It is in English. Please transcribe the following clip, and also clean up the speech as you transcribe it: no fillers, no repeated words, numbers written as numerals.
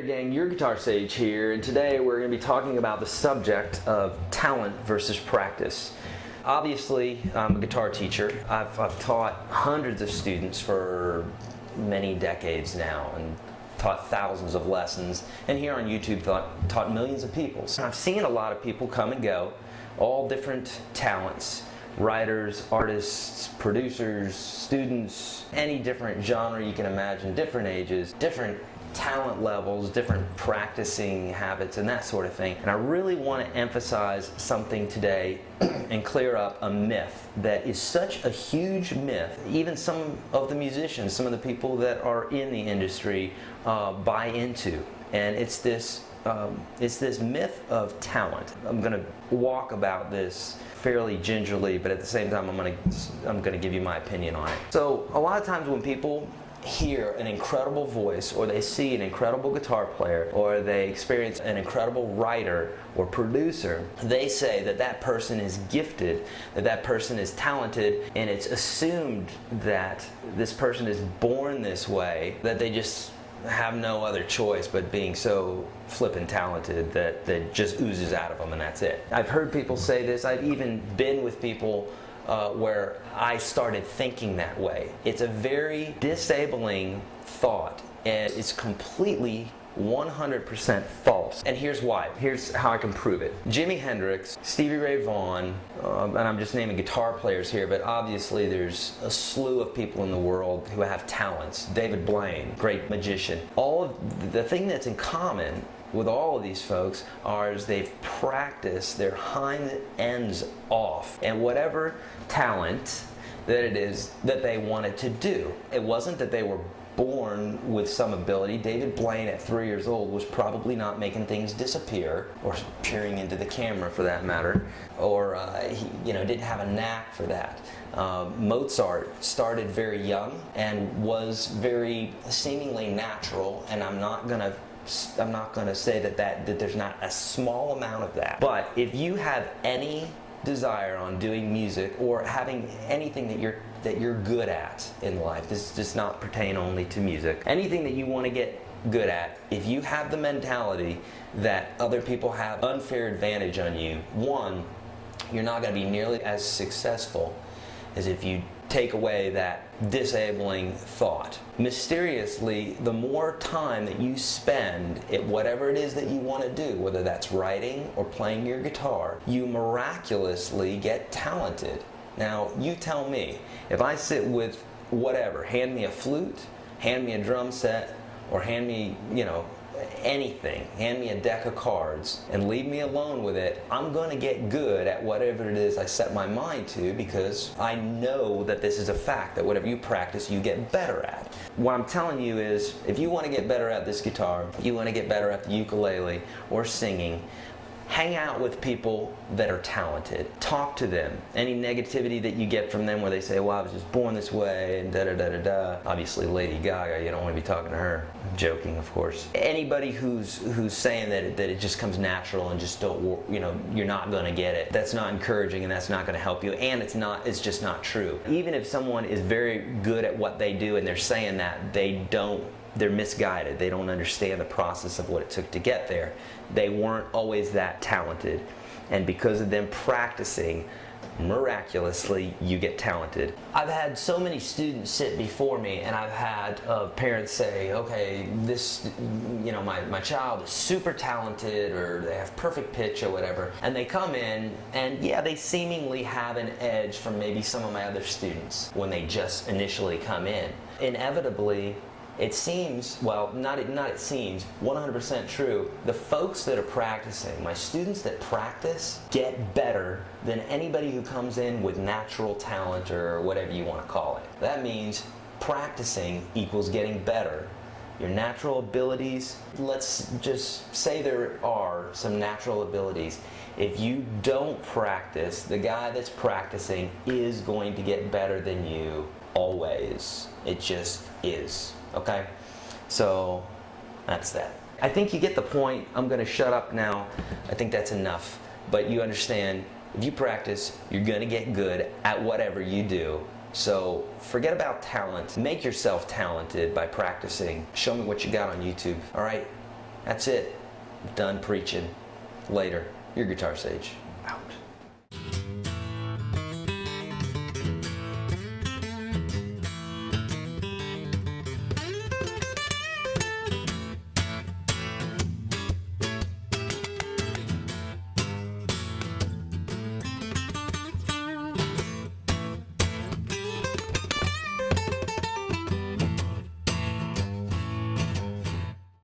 there, gang, your guitar sage here, and today we're going to be talking about the subject of talent versus practice. Obviously, I'm a guitar teacher. I've taught hundreds of students for many decades now and taught thousands of lessons, and here on YouTube taught millions of people. So I've seen a lot of people come and go, all different talents. Writers, artists, producers, students, any different genre you can imagine, different ages, different talent levels, different practicing habits, and that sort of thing. And I really want to emphasize something today and clear up a myth that is such a huge myth. Even some of the musicians, some of the people that are in the industry buy into. And it's this myth of talent. I'm going to walk about this fairly gingerly, but at the same time I'm going to give you my opinion on it. So a lot of times when people hear an incredible voice, or they see an incredible guitar player, or they experience an incredible writer or producer, they say that that person is gifted, that that person is talented, and it's assumed that this person is born this way, that they just have no other choice but being so flippin' talented that just oozes out of them, and that's it. I've heard people say this. I've even been with people where I started thinking that way. It's a very disabling thought, and it's completely 100% false. And here's why. Here's how I can prove it. Jimi Hendrix, Stevie Ray Vaughan, and I'm just naming guitar players here, but obviously there's a slew of people in the world who have talents. David Blaine, great magician. All of the thing that's in common with all of these folks is they've practiced their hind ends off, and whatever talent that it is that they wanted to do. It wasn't that they were born with some ability. David Blaine at 3 years old was probably not making things disappear, or peering into the camera for that matter, or he didn't have a knack for that. Mozart started very young and was very seemingly natural, and I'm not gonna say that there's not a small amount of that. But if you have any desire on doing music or having anything that you're good at in life, this does not pertain only to music, anything that you want to get good at, if you have the mentality that other people have unfair advantage on you, one, you're not going to be nearly as successful as if you take away that disabling thought. Mysteriously, the more time that you spend at whatever it is that you want to do, whether that's writing or playing your guitar, you miraculously get talented. Now, you tell me, if I sit with whatever, hand me a flute, hand me a drum set, or hand me, anything, hand me a deck of cards and leave me alone with it, I'm going to get good at whatever it is I set my mind to, because I know that this is a fact, that whatever you practice, you get better at. What I'm telling you is, if you want to get better at this guitar, you want to get better at the ukulele or singing, hang out with people that are talented. Talk to them. Any negativity that you get from them where they say, well, I was just born this way, and da-da-da-da-da. Obviously, Lady Gaga, you don't want to be talking to her. I'm joking, of course. Anybody who's saying that it just comes natural and just don't, you're not going to get it, that's not encouraging, and that's not going to help you, and it's just not true. Even if someone is very good at what they do and they're saying that, they're misguided. They don't understand the process of what it took to get there. They weren't always that talented. And because of them practicing, miraculously, you get talented. I've had so many students sit before me, and I've had parents say, okay, this, my child is super talented, or they have perfect pitch or whatever. And they come in, and yeah, they seemingly have an edge from maybe some of my other students when they just initially come in. Inevitably, it seems, well, not it seems, 100% true, the folks that are practicing, my students that practice, get better than anybody who comes in with natural talent, or whatever you want to call it. That means practicing equals getting better. Your natural abilities, let's just say there are some natural abilities. If you don't practice, the guy that's practicing is going to get better than you always. It just is. Okay? So that's that. I think you get the point. I'm going to shut up now. I think that's enough. But you understand, if you practice, you're going to get good at whatever you do. So forget about talent. Make yourself talented by practicing. Show me what you got on YouTube. All right? That's it. Done preaching. Later. Your Guitar Sage. Out.